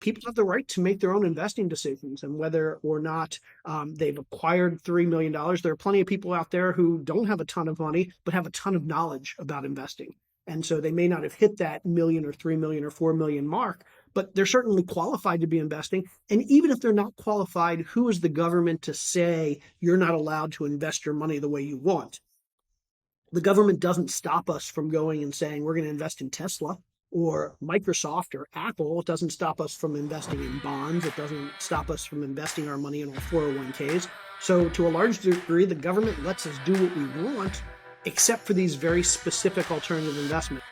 people have the right to make their own investing decisions, and whether or not they've acquired $3 million. There are plenty of people out there who don't have a ton of money, but have a ton of knowledge about investing. And so they may not have hit that million or 3 million or 4 million mark, but they're certainly qualified to be investing. And even if they're not qualified, who is the government to say you're not allowed to invest your money the way you want? The government doesn't stop us from going and saying we're going to invest in Tesla or Microsoft or Apple. It doesn't stop us from investing in bonds. It doesn't stop us from investing our money in our 401ks. So to a large degree, the government lets us do what we want, except for these very specific alternative investments.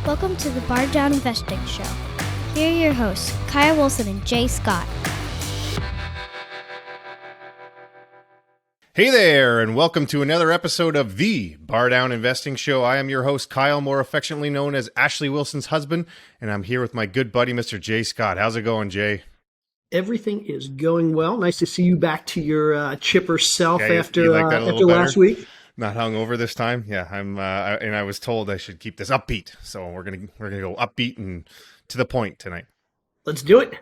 Welcome to the Bar Down Investing Show. Here are your hosts, Kyle Wilson and Jay Scott. Hey there, and welcome to another episode of the Bar Down Investing Show. I am your host, Kyle, more affectionately known as Ashley Wilson's husband, and I'm here with my good buddy, Mr. Jay Scott. How's it going, Jay? Everything is going well. Nice to see you back to your chipper self after after last week. Not hungover this time. Yeah, and I was told I should keep this upbeat, so we're gonna go upbeat and to the point tonight. Let's do it.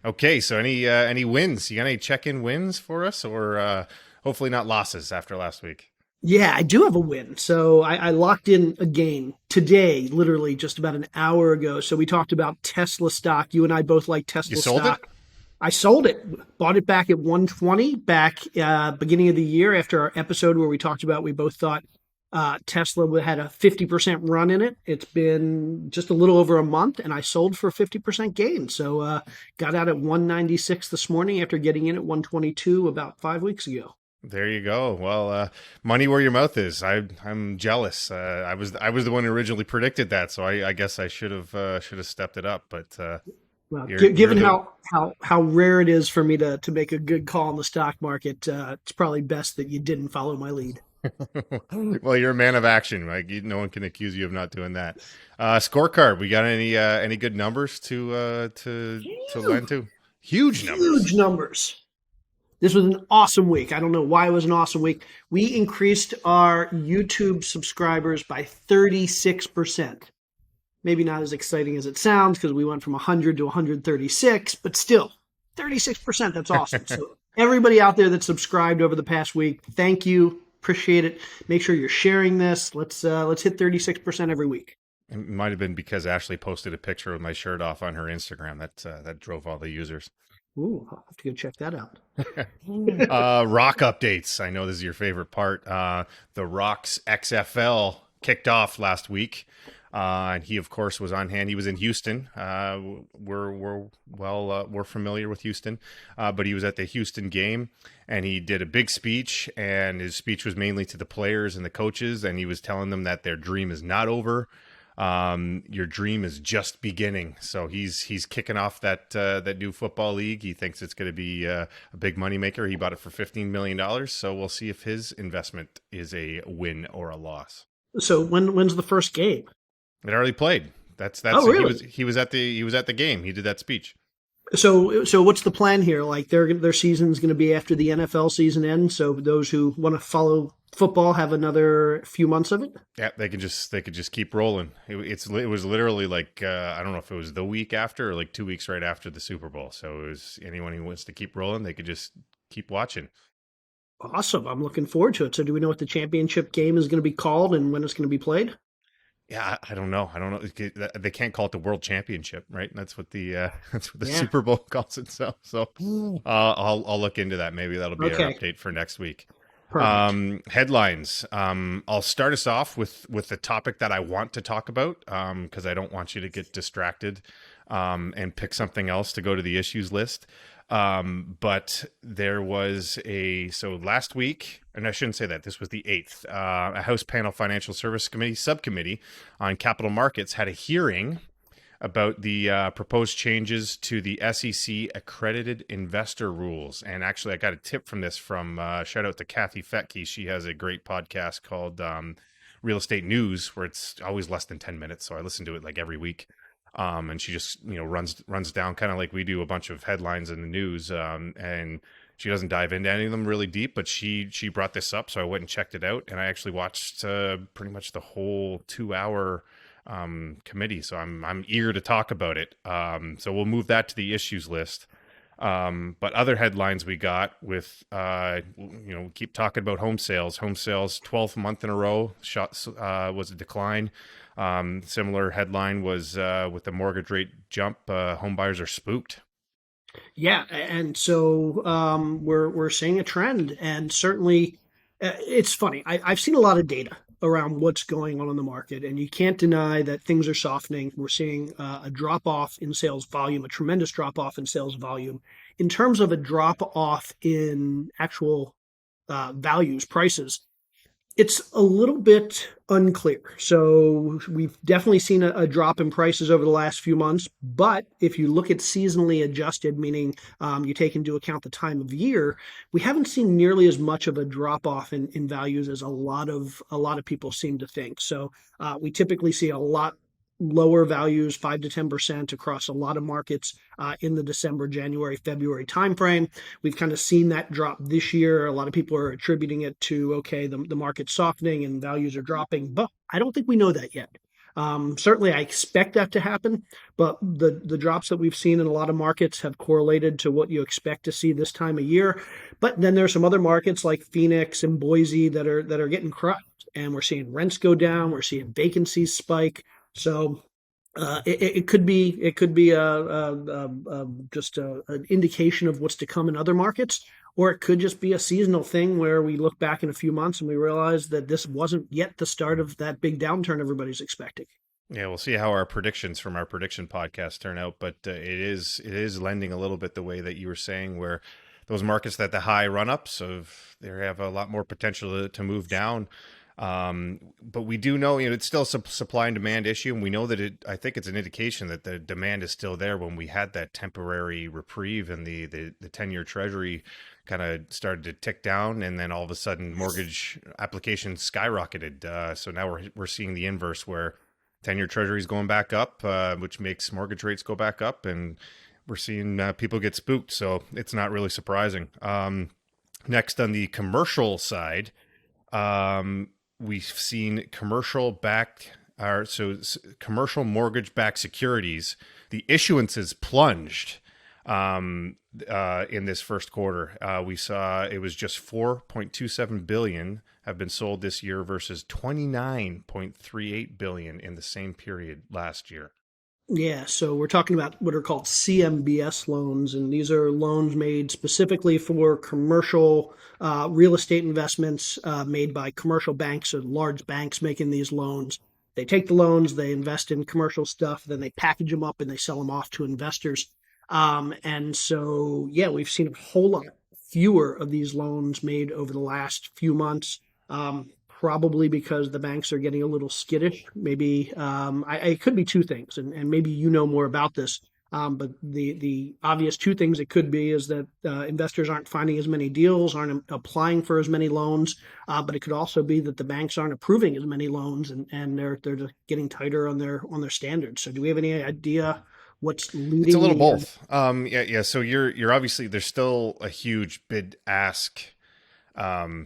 Okay, so any wins? You got any check-in wins for us, or hopefully not losses after last week? Yeah, I do have a win. So I locked in a game today, literally just about an hour ago. So we talked about Tesla stock. You and I both like Tesla stock. You sold it? I sold it, bought it back at 120 back beginning of the year after our episode where we talked about we both thought Tesla had a 50% run in it. It's been just a little over a month, and I sold for a 50% gain. So got out at 196 this morning after getting in at 122 about 5 weeks ago. There you go. Well, money where your mouth is. I'm jealous. I was the one who originally predicted that, so I guess I should have stepped it up. But well, given how rare it is for me to make a good call in the stock market, it's probably best that you didn't follow my lead. Well, you're a man of action. Like no one can accuse you of not doing that. Scorecard. We got any good numbers to lend to? Huge numbers. Huge numbers. This was an awesome week. I don't know why it was an awesome week. We increased our YouTube subscribers by 36%. Maybe not as exciting as it sounds because we went from 100 to 136, but still, 36%. That's awesome. So everybody out there that subscribed over the past week, thank you. Appreciate it. Make sure you're sharing this. Let's hit 36% every week. It might have been because Ashley posted a picture with my shirt off on her Instagram that drove all the users. Ooh, I'll have to go check that out. Rock updates. I know this is your favorite part. The Rock's XFL kicked off last week. And he, of course, was on hand. He was in Houston. We're familiar with Houston, but he was at the Houston game, and he did a big speech. And his speech was mainly to the players and the coaches, and he was telling them that their dream is not over. Your dream is just beginning. So he's kicking off that new football league. He thinks it's going to be a big moneymaker. He bought it for $15 million. So we'll see if his investment is a win or a loss. So when's the first game? It already played. That's oh, really? He was at the game. He did that speech. So what's the plan here? Like their season's going to be after the NFL season ends. So those who want to follow football have another few months of it. Yeah, they could just keep rolling. It was literally like I don't know if it was the week after or like 2 weeks right after the Super Bowl. So it was anyone who wants to keep rolling, they could just keep watching. Awesome. I'm looking forward to it. So do we know what the championship game is going to be called and when it's going to be played? Yeah, I don't know. They can't call it the World Championship, right? That's what the Super Bowl calls itself. So I'll look into that. Maybe that'll be our update for next week. Headlines. I'll start us off with the topic that I want to talk about because I don't want you to get distracted and pick something else to go to the issues list. But there was so last week, and I shouldn't say that, this was the 8th, a House Panel Financial Service Committee subcommittee on capital markets had a hearing about the proposed changes to the SEC Accredited Investor rules. And actually, I got a tip from this from, shout out to Kathy Fetke. She has a great podcast called Real Estate News, where it's always less than 10 minutes. So I listen to it like every week. And she just, runs down kind of like we do a bunch of headlines in the news. And she doesn't dive into any of them really deep, but she brought this up, so I went and checked it out, and I actually watched pretty much the whole 2 hour committee. So I'm eager to talk about it. So we'll move that to the issues list. But other headlines we got with, keep talking about home sales. Home sales, 12th month in a row, was a decline. Similar headline was with the mortgage rate jump, home buyers are spooked. Yeah, and so we're seeing a trend, and certainly it's funny. I've seen a lot of data around what's going on in the market, and you can't deny that things are softening. We're seeing a drop off in sales volume, a tremendous drop off in sales volume. In terms of a drop off in actual values, prices, it's a little bit unclear. So we've definitely seen a drop in prices over the last few months. But if you look at seasonally adjusted, meaning you take into account the time of year, we haven't seen nearly as much of a drop off in values as a lot of people seem to think. So we typically see a lot lower values, 5 to 10% across a lot of markets in the December, January, February timeframe. We've kind of seen that drop this year. A lot of people are attributing it to, okay, the market's softening and values are dropping, but I don't think we know that yet. Certainly, I expect that to happen, but the drops that we've seen in a lot of markets have correlated to what you expect to see this time of year. But then there's some other markets like Phoenix and Boise that are getting crushed, and we're seeing rents go down. We're seeing vacancies spike. So it could be just an indication of what's to come in other markets, or it could just be a seasonal thing where we look back in a few months and we realize that this wasn't yet the start of that big downturn everybody's expecting. Yeah, we'll see how our predictions from our prediction podcast turn out, but it is lending a little bit the way that you were saying, where those markets that the high run ups of they have a lot more potential to move down. But we do know, it's still a supply and demand issue, and we know that I think it's an indication that the demand is still there. When we had that temporary reprieve and the 10-year treasury kind of started to tick down, and then all of a sudden mortgage applications skyrocketed. So now we're seeing the inverse, where 10-year treasury is going back up, which makes mortgage rates go back up, and we're seeing people get spooked. So it's not really surprising. Next, on the commercial side, we've seen commercial mortgage-backed securities. The issuances plunged in this first quarter. We saw it was just 4.27 billion have been sold this year versus 29.38 billion in the same period last year. Yeah, so we're talking about what are called CMBS loans, and these are loans made specifically for commercial real estate investments made by commercial banks or large banks making these loans. They take the loans, they invest in commercial stuff, then they package them up and they sell them off to investors. And so, yeah, we've seen a whole lot fewer of these loans made over the last few months. Probably because the banks are getting a little skittish. Maybe it could be two things, and maybe you know more about this. But the obvious two things it could be is that investors aren't finding as many deals, aren't applying for as many loans. But it could also be that the banks aren't approving as many loans, and they're just getting tighter on their standards. So, do we have any idea what's It's a leading little the? both. Yeah. So you're obviously, there's still a huge bid ask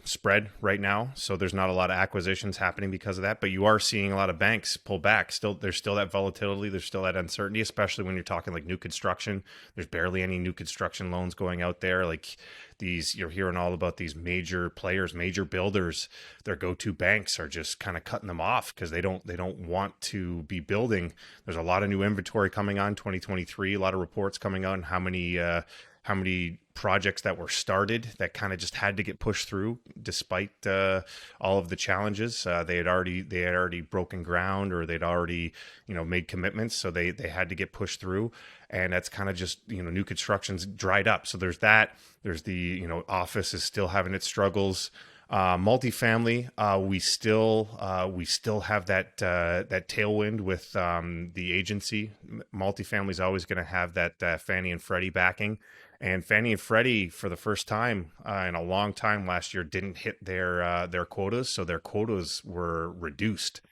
spread right now, so there's not a lot of acquisitions happening because of that, but you are seeing a lot of banks pull back. There's still that volatility, there's still that uncertainty, especially when you're talking like new construction. There's barely any new construction loans going out there. Like these, you're hearing all about these major players, major builders, their go-to banks are just kind of cutting them off because they don't want to be building. There's a lot of new inventory coming on 2023, a lot of reports coming out on how many projects that were started that kind of just had to get pushed through despite all of the challenges. They had already broken ground, or they'd already made commitments, so they had to get pushed through, and that's kind of just new construction's dried up. So there's that. There's the office is still having its struggles. Multifamily, we still have that tailwind with the agency. Multifamily is always going to have that Fannie and Freddie backing, and Fannie and Freddie, for the first time in a long time last year, didn't hit their quotas, so their quotas were reduced.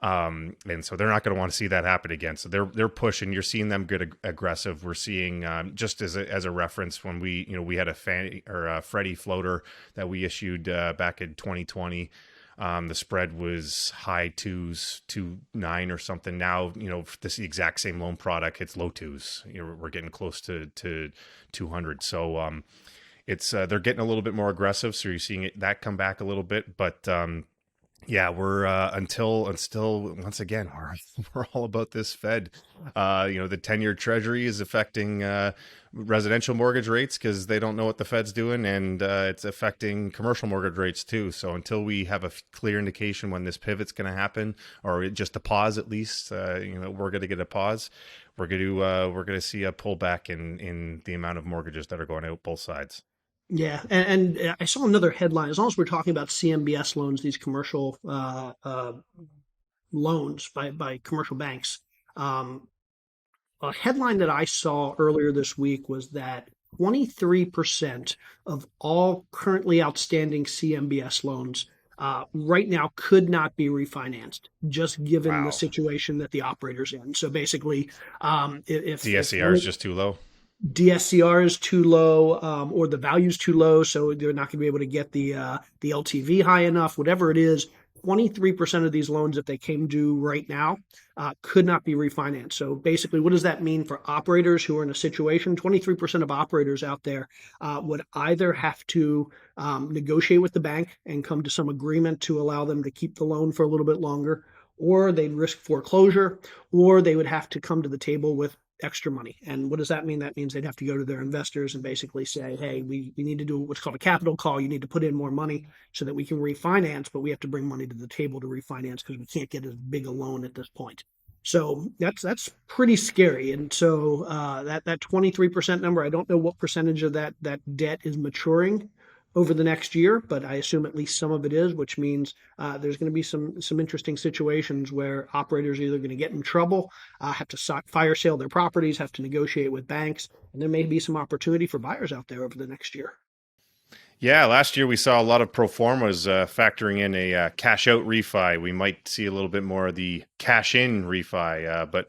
And so they're not going to want to see that happen again. So they're pushing. You're seeing them get aggressive. We're seeing just as a reference when we had a Fannie or a Freddie floater that we issued back in 2020. The spread was high twos, 2.9 or something. Now, this is the exact same loan product. It's low twos. We're getting close to 200. So it's they're getting a little bit more aggressive. So you're seeing that come back a little bit, but yeah, we're until once again we're all about this Fed. The 10-year Treasury is affecting residential mortgage rates because they don't know what the Fed's doing, and it's affecting commercial mortgage rates too. So until we have a clear indication when this pivot's going to happen, or just a pause at least, we're going to get a pause. We're going to see a pullback in the amount of mortgages that are going out both sides. Yeah, and I saw another headline. As long as we're talking about CMBS loans, these commercial loans by commercial banks, um, a headline that I saw earlier this week was that 23% of all currently outstanding CMBS loans right now could not be refinanced, just given the Wow. situation that the operator's in. So basically, if DSCR is just too low. DSCR is too low, or the value's too low, so they're not going to be able to get the LTV high enough. Whatever it is, 23% of these loans, if they came due right now, could not be refinanced. So basically, what does that mean for operators who are in a situation? 23% of operators out there would either have to negotiate with the bank and come to some agreement to allow them to keep the loan for a little bit longer, or they'd risk foreclosure, or they would have to come to the table with extra money. And what does that mean? That means they'd have to go to their investors and basically say, hey, we need to do what's called a capital call. You need to put in more money so that we can refinance, but we have to bring money to the table to refinance because we can't get as big a loan at this point. So that's pretty scary. And so that 23% number, I don't know what percentage of that debt is maturing over the next year, but I assume at least some of it is, which means there's going to be some interesting situations where operators are either going to get in trouble, have to fire sale their properties, have to negotiate with banks, and there may be some opportunity for buyers out there over the next year. Yeah, last year we saw a lot of pro formas factoring in a cash out refi. We might see a little bit more of the cash in refi, but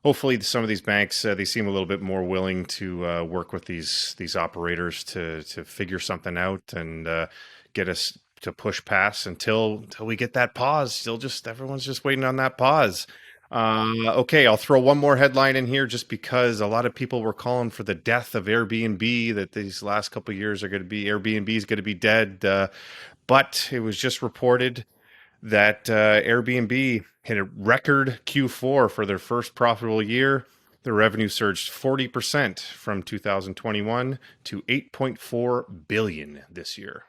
hopefully some of these banks they seem a little bit more willing to work with these operators to figure something out and get us to push past until we get that pause. Everyone's just waiting on that pause. Okay, I'll throw one more headline in here just because a lot of people were calling for the death of Airbnb, that these last couple of years are going to be Airbnb is going to be dead. But it was just reported that Airbnb hit a record Q4 for their first profitable year. The revenue surged 40% from 2021 to 8.4 billion this year.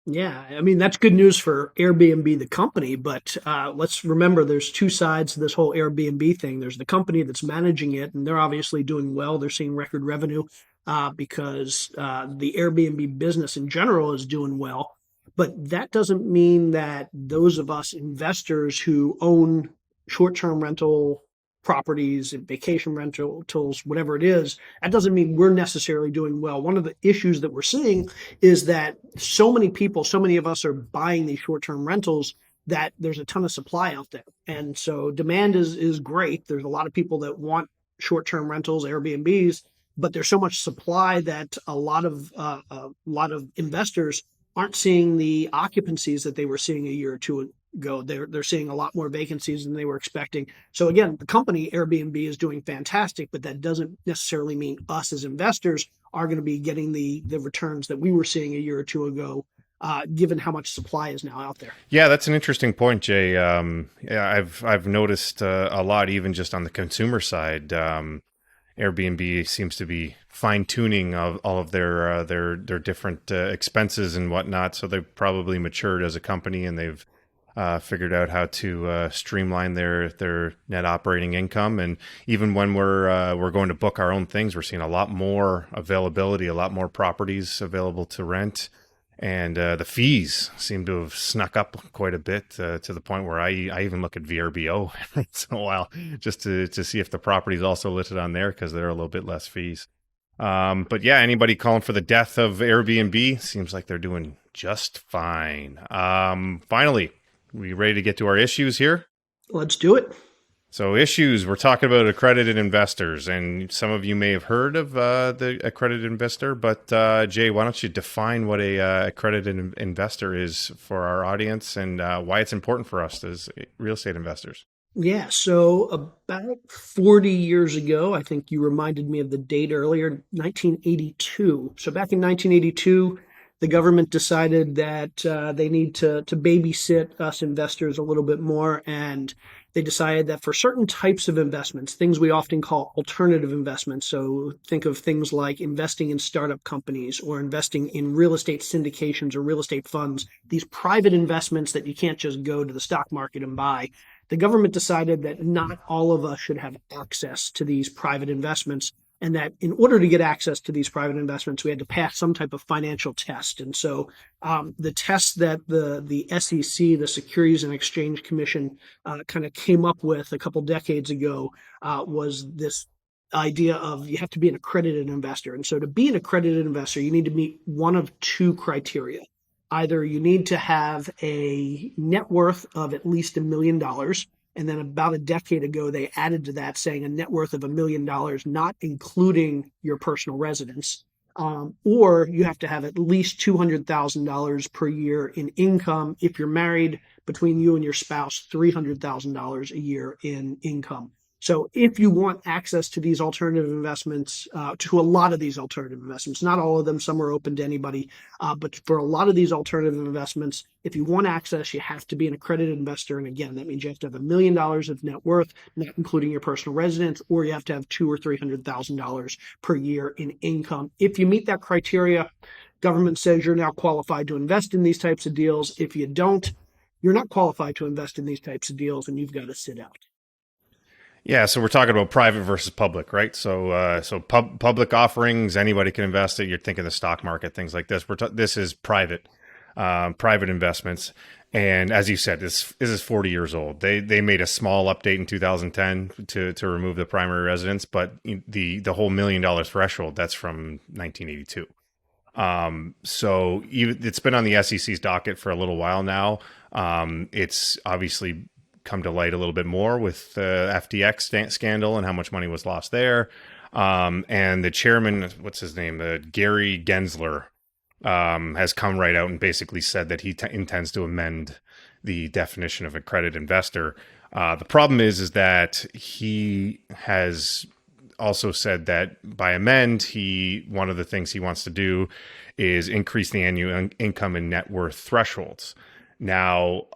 Yeah, I mean, that's good news for Airbnb, the company, but let's remember there's two sides to this whole Airbnb thing. There's the company that's managing it, and they're obviously doing well. They're seeing record revenue because the Airbnb business in general is doing well. But that doesn't mean that those of us investors who own short-term rental properties and vacation rentals, whatever it is, that doesn't mean we're necessarily doing well. One of the issues that we're seeing is that so many people, so many of us are buying these short-term rentals that there's a ton of supply out there. And so demand is great. There's a lot of people that want short-term rentals, Airbnbs, but there's so much supply that a lot of investors aren't seeing the occupancies that they were seeing a year or two ago. They're seeing a lot more vacancies than they were expecting. So again, the company Airbnb is doing fantastic, but that doesn't necessarily mean us as investors are going to be getting the returns that we were seeing a year or two ago, given how much supply is now out there. Yeah, that's an interesting point, Jay. Yeah, I've noticed a lot, even just on the consumer side. Airbnb seems to be fine tuning of all of their different expenses and whatnot. So they've probably matured as a company, and they've figured out how to streamline their net operating income. And even when we're going to book our own things, we're seeing a lot more availability, a lot more properties available to rent. And the fees seem to have snuck up quite a bit to the point where I even look at VRBO once in a while just to see if the property is also listed on there because they're a little bit less fees. But yeah, anybody calling for the death of Airbnb seems like they're doing just fine. Finally, we ready to get to our issues here? Let's do it. So issues, we're talking about accredited investors, and some of you may have heard of the accredited investor, but Jay, why don't you define what a accredited investor is for our audience and why it's important for us as real estate investors? Yeah, so about 40 years ago, I think you reminded me of the date earlier, 1982. So back in 1982, the government decided that they need to babysit us investors a little bit more, and they decided that for certain types of investments, things we often call alternative investments, so think of things like investing in startup companies or investing in real estate syndications or real estate funds, these private investments that you can't just go to the stock market and buy. The government decided that not all of us should have access to these private investments, and that in order to get access to these private investments, we had to pass some type of financial test. And so the test that the SEC, the Securities and Exchange Commission, kind of came up with a couple decades ago was this idea of you have to be an accredited investor. And so to be an accredited investor, you need to meet one of two criteria. Either you need to have a net worth of at least $1 million. And then about a decade ago, they added to that saying a net worth of $1 million, not including your personal residence. Or you have to have at least $200,000 per year in income. If you're married, between you and your spouse, $300,000 a year in income. So if you want access to these alternative investments, to a lot of these alternative investments, not all of them, some are open to anybody, but for a lot of these alternative investments, if you want access, you have to be an accredited investor. And again, that means you have to have $1 million of net worth, not including your personal residence, or you have to have $200,000 or $300,000 per year in income. If you meet that criteria, government says you're now qualified to invest in these types of deals. If you don't, you're not qualified to invest in these types of deals, and you've got to sit out. Yeah, so we're talking about private versus public, right? So, public offerings, anybody can invest it. You're thinking the stock market, things like this. This is private, private investments, and as you said, this is 40 years old. They made a small update in 2010 to remove the primary residence, but the whole $1 million threshold, that's from 1982. So it's been on the SEC's docket for a little while now. It's obviously come to light a little bit more with the FTX scandal and how much money was lost there. And the chairman, what's his name? Gary Gensler, has come right out and basically said that he intends to amend the definition of accredited investor. The problem is that he has also said that by amend, one of the things he wants to do is increase the annual income and net worth thresholds. Now,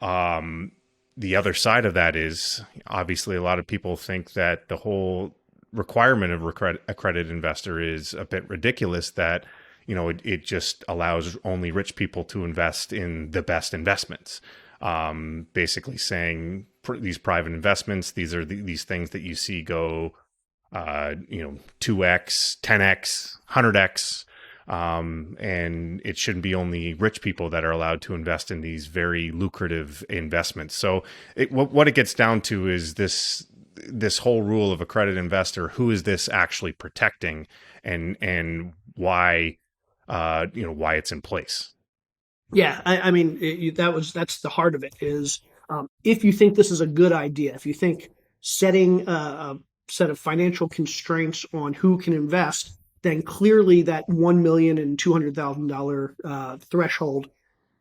the other side of that is obviously a lot of people think that the whole requirement of accredited investor is a bit ridiculous, that, it just allows only rich people to invest in the best investments. Basically saying these private investments, these are these things that you see go, 2x, 10x, 100x. And it shouldn't be only rich people that are allowed to invest in these very lucrative investments. So what it gets down to is this whole rule of accredited investor. Who is this actually protecting, and why, why it's in place? Yeah, I mean, that's the heart of it is, if you think this is a good idea, if you think setting a set of financial constraints on who can invest, then clearly that $1 million and $200,000 threshold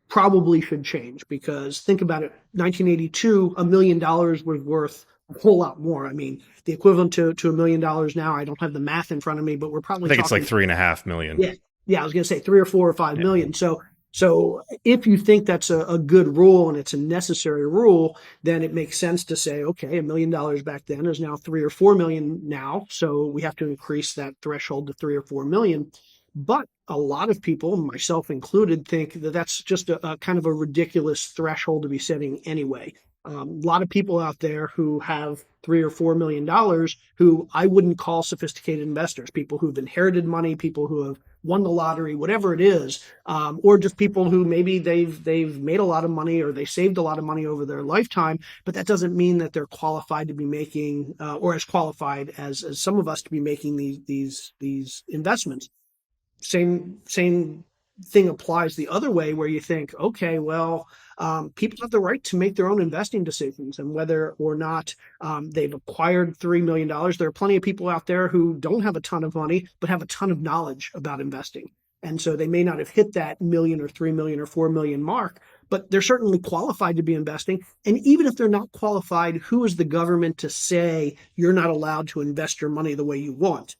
probably should change. Because think about it, 1982, $1 million was worth a whole lot more. I mean, the equivalent to $1 million now, I don't have the math in front of me, but we're probably I think it's like 3.5 million. Yeah, I was going to say 3 or 4 or 5 million. So if you think that's a good rule and it's a necessary rule, then it makes sense to say, okay, $1 million back then is now 3 or 4 million now. So we have to increase that threshold to 3 or 4 million. But a lot of people, myself included, think that that's just a kind of a ridiculous threshold to be setting anyway. A lot of people out there who have $3 or $4 million who I wouldn't call sophisticated investors, people who've inherited money, people who have won the lottery, whatever it is, or just people who maybe they've made a lot of money or they saved a lot of money over their lifetime, but that doesn't mean that they're qualified to be making, or as qualified as some of us to be making these investments. Same thing applies the other way, where you think, okay, well, people have the right to make their own investing decisions, and whether or not they've acquired $3 million, there are plenty of people out there who don't have a ton of money but have a ton of knowledge about investing, and so they may not have hit that million or 3 million or 4 million mark, but they're certainly qualified to be investing. And even if they're not qualified, who is the government to say you're not allowed to invest your money the way you want?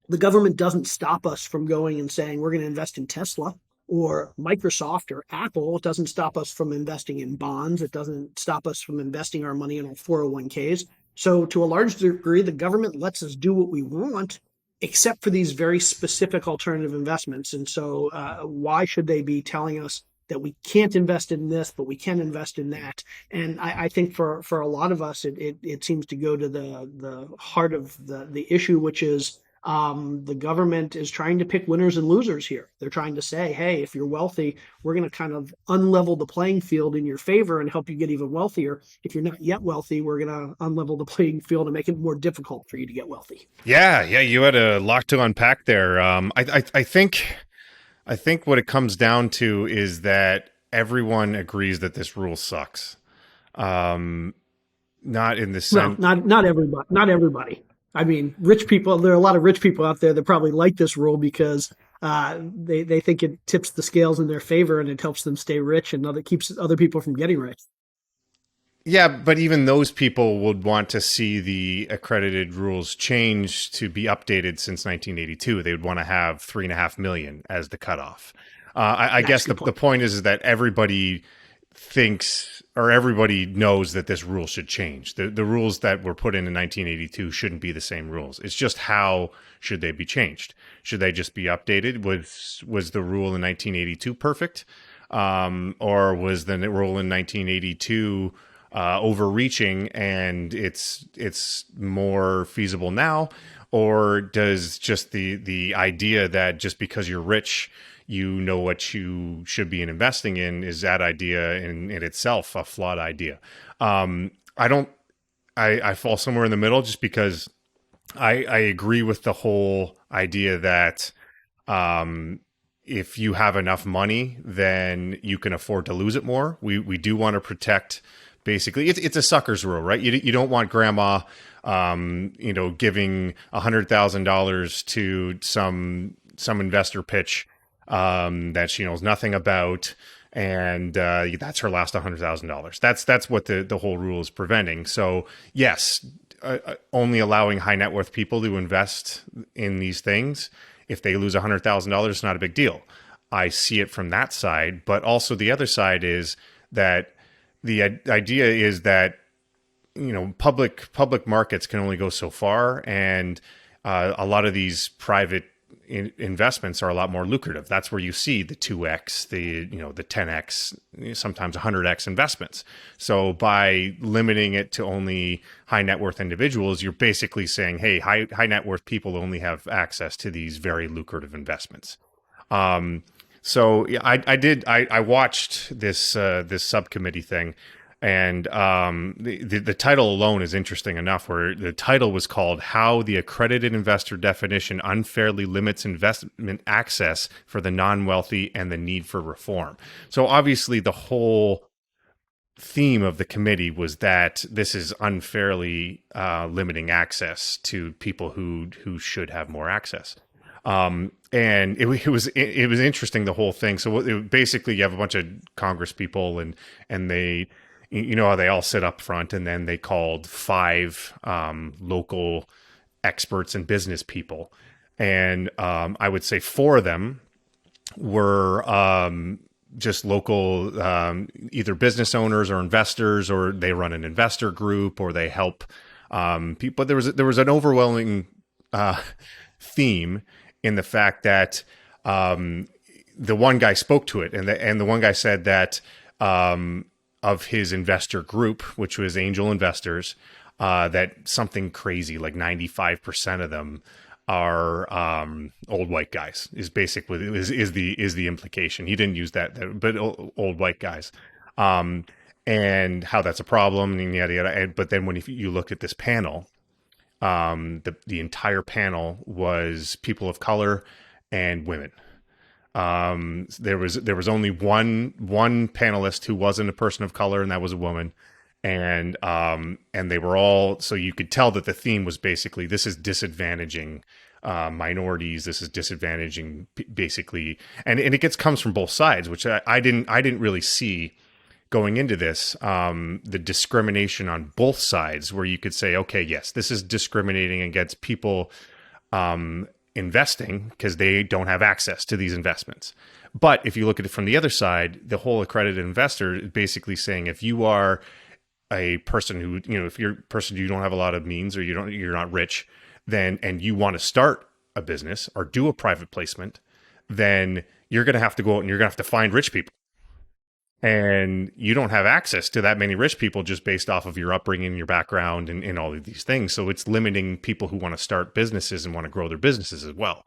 The government doesn't stop us from going and saying we're going to invest in Tesla or Microsoft or Apple. It doesn't stop us from investing in bonds. It doesn't stop us from investing our money in our 401ks. So, to a large degree, the government lets us do what we want, except for these very specific alternative investments. And so, why should they be telling us that we can't invest in this, but we can invest in that? And I think for a lot of us, it seems to go to the heart of the issue, which is the government is trying to pick winners and losers here. They're trying to say, hey, if you're wealthy, we're going to kind of unlevel the playing field in your favor and help you get even wealthier. If you're not yet wealthy, we're going to unlevel the playing field and make it more difficult for you to get wealthy. Yeah, you had a lot to unpack there. I think what it comes down to is that everyone agrees that this rule sucks. Not in the Well, sense. not everybody. Not everybody. I mean, rich people. There are a lot of rich people out there that probably like this rule because they think it tips the scales in their favor and it helps them stay rich, and keeps other people from getting rich. Yeah, but even those people would want to see the accredited rules change to be updated since 1982. They would want to have 3.5 million as the cutoff. I guess the point is that everybody thinks, or everybody knows, that this rule should change. The rules that were put in 1982 shouldn't be the same rules. It's just, how should they be changed? Should they just be updated? Was the rule in 1982 perfect? Or was the rule in 1982 overreaching and it's more feasible now? Or does just the idea that just because you're rich, you know what you should be investing in, is that idea in itself a flawed idea? I fall somewhere in the middle, just because I agree with the whole idea that if you have enough money, then you can afford to lose it more. We do want to protect. Basically, it's a sucker's rule, right? You don't want grandma, giving $100,000 to some investor pitch that she knows nothing about, and that's her last $100,000. That's what the whole rule is preventing. So yes, only allowing high net worth people to invest in these things. If they lose $100,000, it's not a big deal. I see it from that side, but also the other side is that the idea is that public markets can only go so far, and a lot of these private investments are a lot more lucrative. That's where you see the 2x, the 10x, sometimes 100x investments. So by limiting it to only high net worth individuals, you're basically saying, hey, high net worth people only have access to these very lucrative investments. So yeah, I watched this subcommittee thing, and the title alone is interesting enough, where the title was called "How the Accredited Investor Definition Unfairly Limits Investment Access for the Non-Wealthy and the Need for Reform." So obviously the whole theme of the committee was that this is unfairly limiting access to people who should have more access. And it was interesting, the whole thing. So basically, you have a bunch of Congress people, and they, how they all sit up front, and then they called 5 local experts and business people, and I would say 4 of them were just local, either business owners or investors, or they run an investor group, or they help people. But there was an overwhelming theme in the fact that the one guy spoke to it, and the one guy said that of his investor group, which was angel investors, that something crazy like 95% of them are old white guys. Is basically is the implication. He didn't use that, but old white guys, and how that's a problem, and yada yada. But then when you look at this panel, the entire panel was people of color and women. There was only one panelist who wasn't a person of color, and that was a woman. And they were all, so you could tell that the theme was basically, this is disadvantaging minorities. This is disadvantaging basically, and comes from both sides, which I didn't really see going into this, the discrimination on both sides, where you could say, okay, yes, this is discriminating against people investing because they don't have access to these investments. But if you look at it from the other side, the whole accredited investor is basically saying, if you are a person who, if you're a person, you don't have a lot of means, or you're not rich, then, and you want to start a business or do a private placement, then you're going to have to go out and you're going to have to find rich people. And you don't have access to that many rich people just based off of your upbringing, your background, and all of these things. So it's limiting people who want to start businesses and want to grow their businesses as well.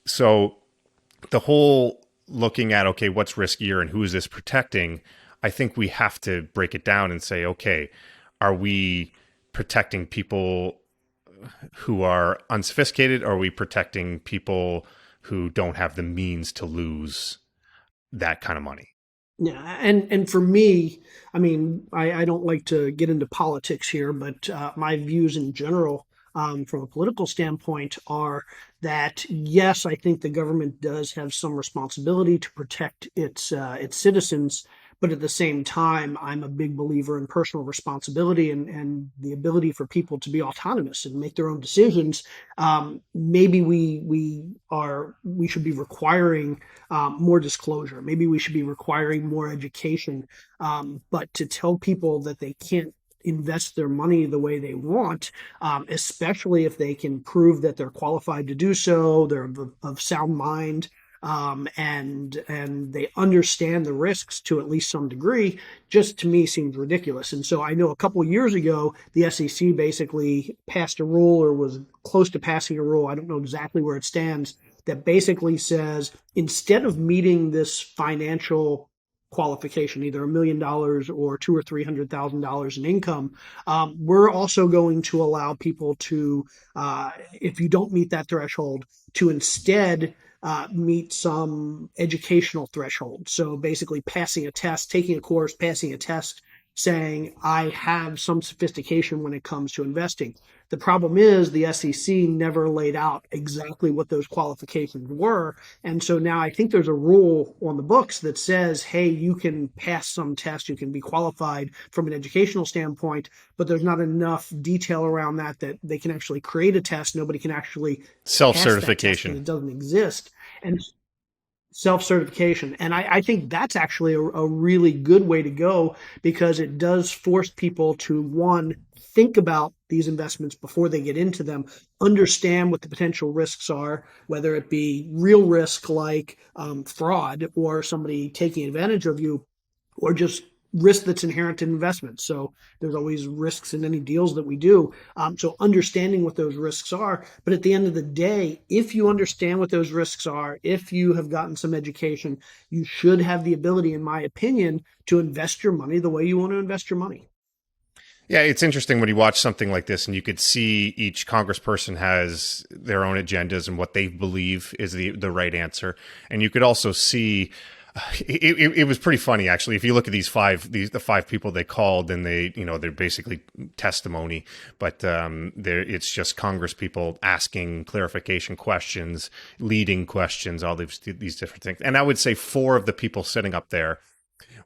So the whole looking at, okay, what's riskier and who is this protecting? I think we have to break it down and say, okay, are we protecting people who are unsophisticated? Or are we protecting people who don't have the means to lose that kind of money? Yeah, and for me, I mean, I don't like to get into politics here, but my views in general, from a political standpoint, are that yes, I think the government does have some responsibility to protect its citizens, but at the same time, I'm a big believer in personal responsibility and the ability for people to be autonomous and make their own decisions. Maybe we should be requiring more disclosure. Maybe we should be requiring more education. But to tell people that they can't invest their money the way they want, especially if they can prove that they're qualified to do so, they're of sound mind, and they understand the risks to at least some degree, just to me seems ridiculous. And so I know a couple of years ago, the SEC basically passed a rule, or was close to passing a rule, I don't know exactly where it stands, that basically says, instead of meeting this financial qualification, either $1 million or $200,000 or $300,000 in income, we're also going to allow people to, if you don't meet that threshold, to instead meet some educational threshold. So basically passing a test, taking a course, passing a test, saying, I have some sophistication when it comes to investing. The problem is the SEC never laid out exactly what those qualifications were. And so now I think there's a rule on the books that says, hey, you can pass some test, you can be qualified from an educational standpoint, but there's not enough detail around that they can actually create a test. Nobody can actually self-certification. It doesn't exist. And self-certification. And I think that's actually a really good way to go, because it does force people to, one, think about these investments before they get into them, understand what the potential risks are, whether it be real risk like fraud or somebody taking advantage of you, or just risk that's inherent in investments. So there's always risks in any deals that we do. So understanding what those risks are. But at the end of the day, if you understand what those risks are, if you have gotten some education, you should have the ability, in my opinion, to invest your money the way you want to invest your money. Yeah, it's interesting when you watch something like this and you could see each congressperson has their own agendas and what they believe is the right answer. And you could also see it was pretty funny, actually. If you look at the five people they called, and they're basically testimony, but it's just Congress people asking clarification questions, leading questions, all these different things. And I would say 4 of the people sitting up there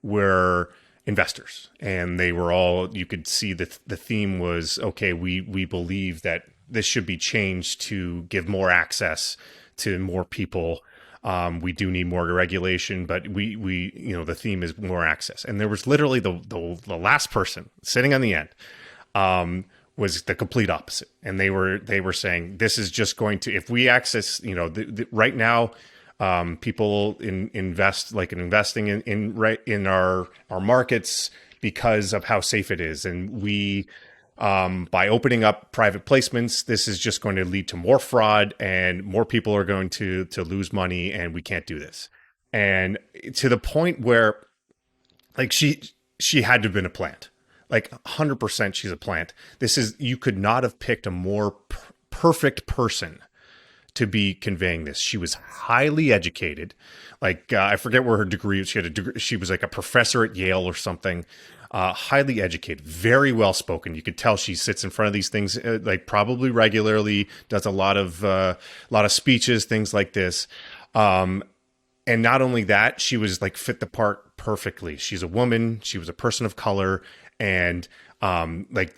were investors, and they were all, you could see that the theme was, okay, we believe that this should be changed to give more access to more people. We do need more regulation, but we the theme is more access. And there was literally the last person sitting on the end was the complete opposite. And they were saying, this is just going to, if we access, right now, people investing in our markets because of how safe it is. And we, by opening up private placements, this is just going to lead to more fraud, and more people are going to lose money, and we can't do this. And to the point where, like, she had to have been a plant, like 100% she's a plant. You could not have picked a more perfect person to be conveying this. She was highly educated. Like I forget where her degree. She had a degree. She was like a professor at Yale or something. Highly educated, very well spoken. You could tell she sits in front of these things like probably regularly. Does a lot of speeches, things like this. And not only that, she was like fit the part perfectly. She's a woman. She was a person of color, and like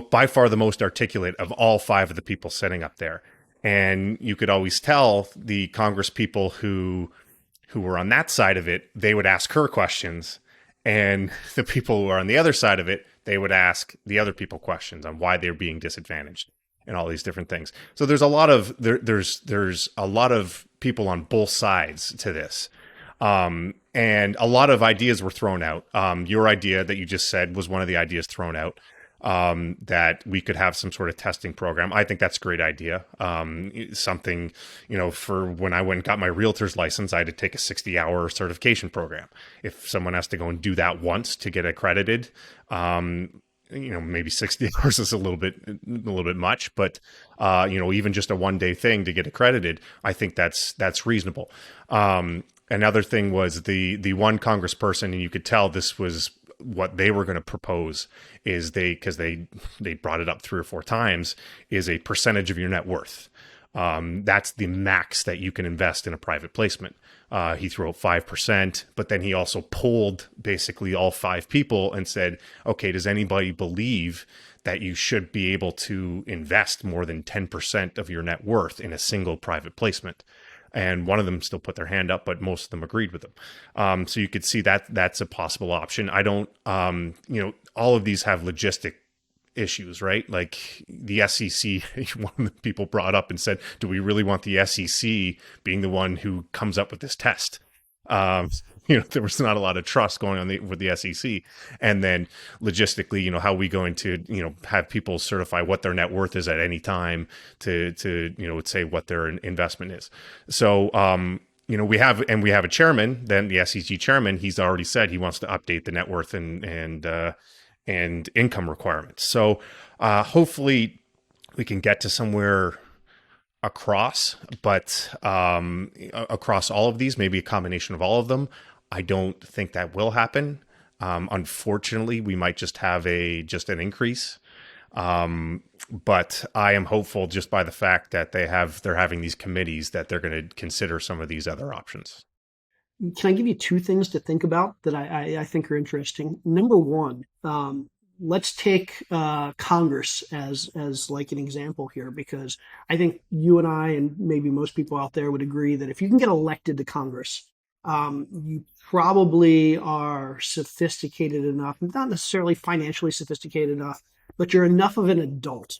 by far the most articulate of all five of the people sitting up there. And you could always tell the Congress people who were on that side of it, they would ask her questions, and the people who are on the other side of it, they would ask the other people questions on why they're being disadvantaged and all these different things. So there's a lot of there's a lot of people on both sides to this. And a lot of ideas were thrown out. Your idea that you just said was one of the ideas thrown out, that we could have some sort of testing program. I think that's a great idea. Something, for when I went and got my realtor's license, I had to take a 60-hour certification program. If someone has to go and do that once to get accredited, maybe 60 hours is a little bit much, but even just a one-day thing to get accredited, I think that's reasonable. Another thing was the one congressperson, and you could tell this was what they were going to propose, is because they brought it up 3 or 4 times, is a percentage of your net worth. That's the max that you can invest in a private placement. He threw out 5%, but then he also polled basically all 5 people and said, okay, does anybody believe that you should be able to invest more than 10% of your net worth in a single private placement? And one of them still put their hand up, but most of them agreed with them. So you could see that that's a possible option. I don't, all of these have logistic issues, right? Like the SEC, one of the people brought up and said, do we really want the SEC being the one who comes up with this test? There was not a lot of trust going on with the SEC. And then logistically, how are we going to, have people certify what their net worth is at any time to say what their investment is. So, we have a chairman, then the SEC chairman, he's already said he wants to update the net worth and income requirements. So hopefully we can get to somewhere across all of these, maybe a combination of all of them. I don't think that will happen. Unfortunately, we might just have an increase. But I am hopeful just by the fact that they're having these committees that they're going to consider some of these other options. Can I give you 2 things to think about that I think are interesting? Number one, let's take Congress as like an example here, because I think you and I and maybe most people out there would agree that if you can get elected to Congress, you probably are sophisticated enough, not necessarily financially sophisticated enough, but you're enough of an adult.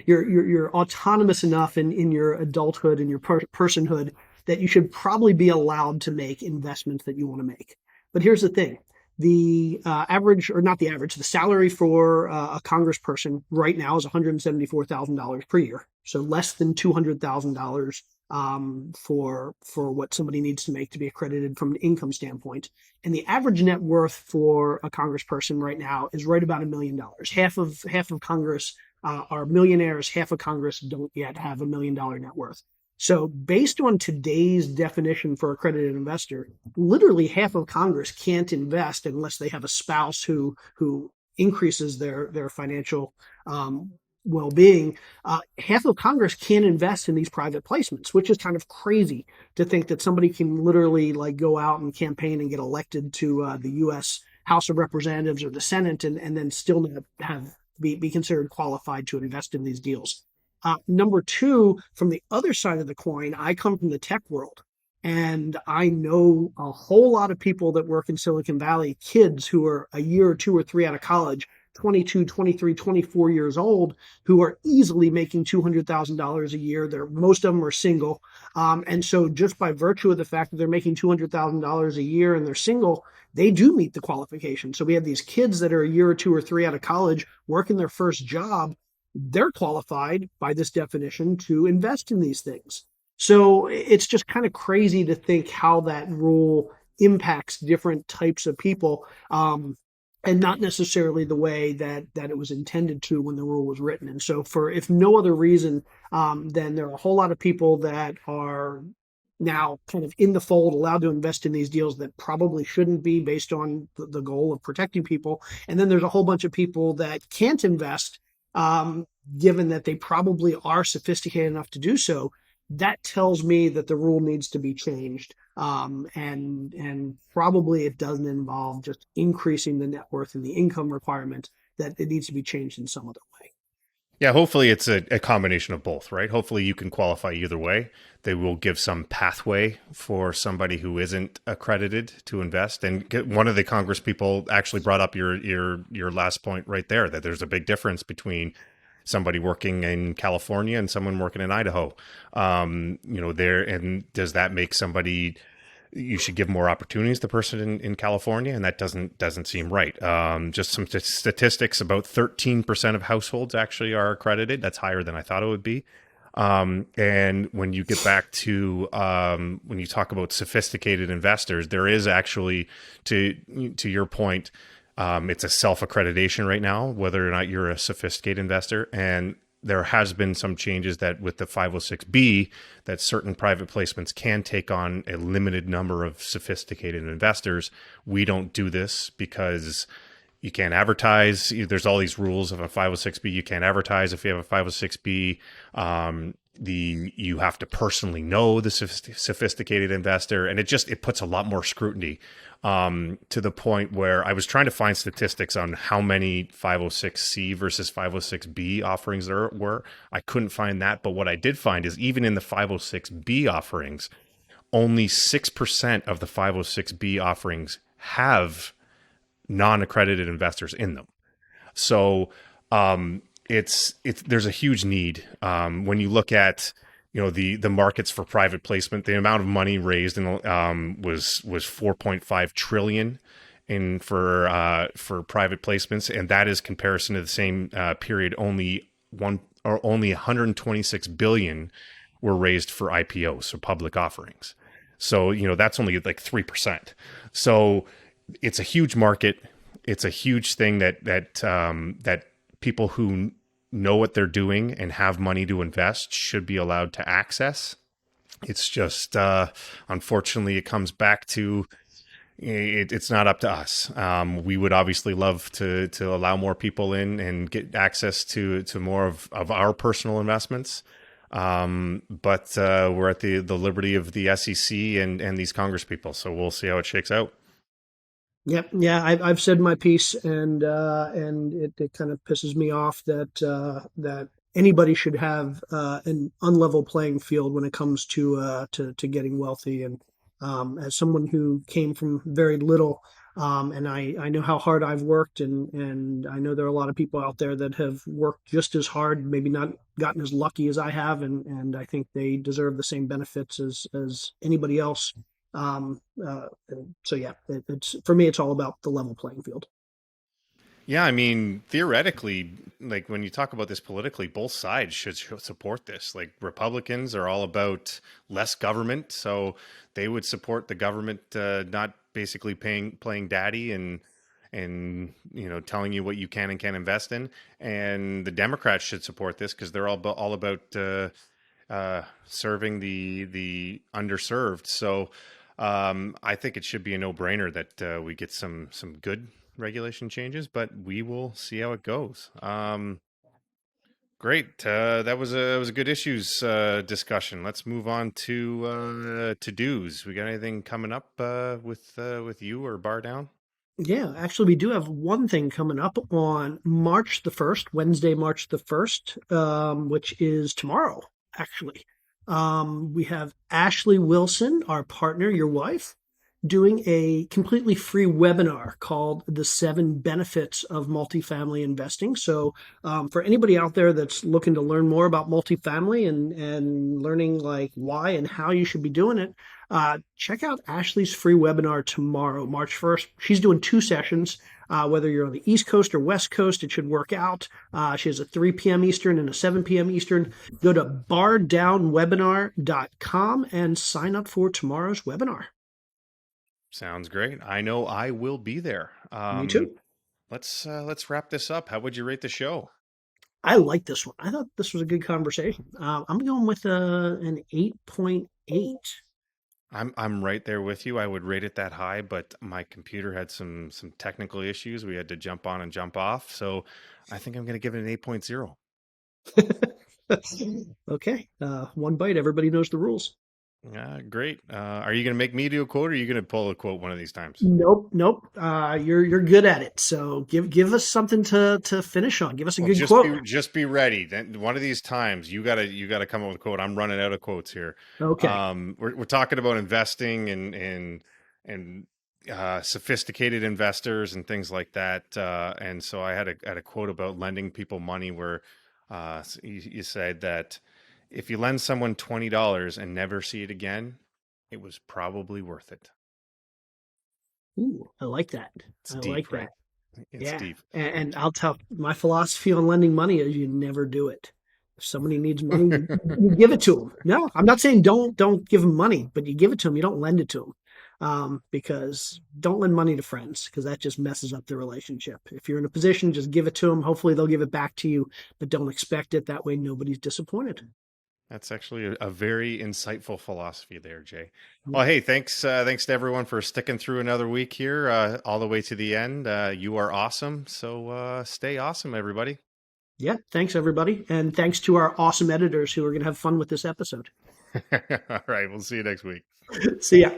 You're autonomous enough in your adulthood and your personhood that you should probably be allowed to make investments that you want to make. But here's the thing. The the salary for a congressperson right now is $174,000 per year. So less than $200,000 for what somebody needs to make to be accredited from an income standpoint. And the average net worth for a congressperson right now is right about $1 million. Half of Congress are millionaires. Half of Congress don't yet have $1 million net worth. So based on today's definition for accredited investor, literally half of Congress can't invest unless they have a spouse who increases their financial well-being. Half of Congress can't invest in these private placements, which is kind of crazy to think that somebody can literally like go out and campaign and get elected to the U.S. House of Representatives or the Senate and then still not be considered qualified to invest in these deals. Number 2, from the other side of the coin, I come from the tech world, and I know a whole lot of people that work in Silicon Valley, kids who are a year or 2 or 3 out of college, 22, 23, 24 years old, who are easily making $200,000 a year. Most of them are single. And so just by virtue of the fact that they're making $200,000 a year and they're single, they do meet the qualification. So we have these kids that are a year or 2 or 3 out of college working their first job. They're qualified by this definition to invest in these things. So it's just kind of crazy to think how that rule impacts different types of people. and not necessarily the way that it was intended to when the rule was written. And so, for if no other reason, then there are a whole lot of people that are now kind of in the fold, allowed to invest in these deals that probably shouldn't be, based on the goal of protecting people. And then there's a whole bunch of people that can't invest, um, given that they probably are sophisticated enough to do so. That tells me that the rule needs to be changed, and probably it doesn't involve just increasing the net worth and the income requirement. That it needs to be changed in some other way. Yeah, hopefully it's a combination of both, right? Hopefully you can qualify either way. They will give some pathway for somebody who isn't accredited to invest. And one of the Congress people actually brought up your last point right there, that there's a big difference between somebody working in California and someone working in Idaho. There, and does that make somebody, you should give more opportunities to the person in California, and that doesn't seem right. Just some statistics: about 13% of households actually are accredited. That's higher than I thought it would be. And when you get back to when you talk about sophisticated investors, there is actually, to your point, it's a self accreditation right now, whether or not you're a sophisticated investor. And there has been some changes that with the 506B, that certain private placements can take on a limited number of sophisticated investors. We don't do this because you can't advertise. There's all these rules of a 506B. You can't advertise if you have a 506B. You have to personally know the sophisticated investor, and it puts a lot more scrutiny, to the point where I was trying to find statistics on how many 506C versus 506B offerings there were. I couldn't find that, but what I did find is even in the 506B offerings, only 6% of the 506B offerings have non-accredited investors in them. So it's there's a huge need, when you look at the markets for private placement. The amount of money raised in was 4.5 trillion in for private placements, and that is comparison to the same period. Only 126 billion were raised for IPOs, so public offerings. So that's only like 3%. So it's a huge market. It's a huge thing that people who know what they're doing and have money to invest should be allowed to access. It's just, unfortunately, it comes back to it's not up to us. We would obviously love to allow more people in and get access to more of our personal investments. But we're at the liberty of the SEC and these Congress people. So we'll see how it shakes out. Yep. Yeah, I've said my piece, and it kind of pisses me off that anybody should have an unlevel playing field when it comes to getting wealthy. And as someone who came from very little, and I know how hard I've worked, and I know there are a lot of people out there that have worked just as hard, maybe not gotten as lucky as I have, and I think they deserve the same benefits as anybody else. So yeah, it's for me, it's all about the level playing field. Yeah, I mean, theoretically, like when you talk about this politically, both sides should support this. Like Republicans are all about less government, so they would support the government not basically playing daddy and telling you what you can and can't invest in. And the Democrats should support this because they're all about serving the underserved. So I think it should be a no-brainer that we get some good regulation changes, but we will see how it goes. Great. That was a good issues discussion. Let's move on to dos. We got anything coming up with you or Bar Down? Yeah, actually, we do have one thing coming up on March the 1st, Wednesday, March the 1st, which is tomorrow, actually. We have Ashley Wilson, our partner, your wife, doing a completely free webinar called The 7 Benefits of Multifamily Investing. So, for anybody out there that's looking to learn more about multifamily and learning like why and how you should be doing it, check out Ashley's free webinar tomorrow, March 1st. She's doing 2 sessions. Whether you're on the East Coast or West Coast, it should work out. She has a 3 p.m. Eastern and a 7 p.m. Eastern. Go to bardownwebinar.com and sign up for tomorrow's webinar. Sounds great. I know I will be there. Me too. Let's wrap this up. How would you rate the show? I like this one. I thought this was a good conversation. I'm going with an 8.8. I'm right there with you. I would rate it that high, but my computer had some technical issues. We had to jump on and jump off, so I think I'm going to give it an 8.0. Okay, one bite. Everybody knows the rules. Great. Are you going to make me do a quote, or are you going to pull a quote one of these times? Nope, nope. You're good at it. So give us something to finish on. Give us a Well, good quote. just be ready. Then one of these times you gotta come up with a quote. I'm running out of quotes here. Okay. We're talking about investing and sophisticated investors and things like that. And so I had a quote about lending people money where you said that if you lend someone $20 and never see it again, it was probably worth it. Ooh, I like that. It's I deep, like right? that. It's Yeah. deep. And I'll tell my philosophy on lending money is you never do it. If somebody needs money, you give it to them. No, I'm not saying don't give them money, but you give it to them. You don't lend it to them. Because don't lend money to friends because that just messes up the relationship. If you're in a position, just give it to them. Hopefully they'll give it back to you, but don't expect it. That way nobody's disappointed. That's actually a very insightful philosophy there, Jay. Well, hey, thanks to everyone for sticking through another week here, all the way to the end. You are awesome. So stay awesome, everybody. Yeah, thanks everybody. And thanks to our awesome editors who are going to have fun with this episode. All right, we'll see you next week. See ya.